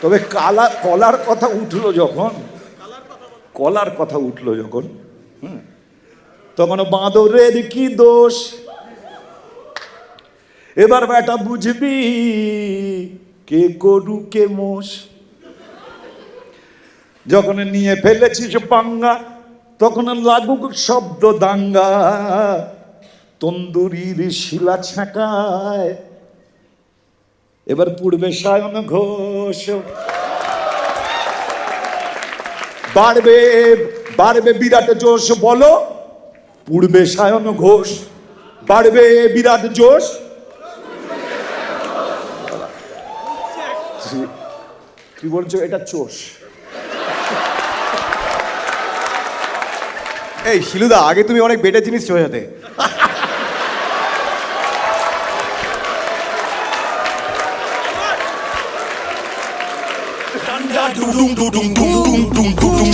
তবে কলার কথা উঠলো যখন, কলার কথা উঠলো যখন, তখন বাঁদরের কি দোষ? এবার বেটা বুঝবি কে গরু কে মোষ। যখন নিয়ে ফেলেছিস পাঙ্গা তখন লাগুক শব্দ দাঙ্গা, তন্দুরির শিলা ছাঁকায় এবার পুড়বে সায়ন ঘোষ। বাড়বে বাড়বে বিরাট জোশ, বলো পুড়বে সায়ন ঘোষ। বাড়বে বিরাট জোশ। কি বলছো? এটা চোষ। এই শিলুদা, আগে তুমি অনেক বেটার জিনিস ছোঁয়াতে। Dum dum dum dum dum dum dum dum.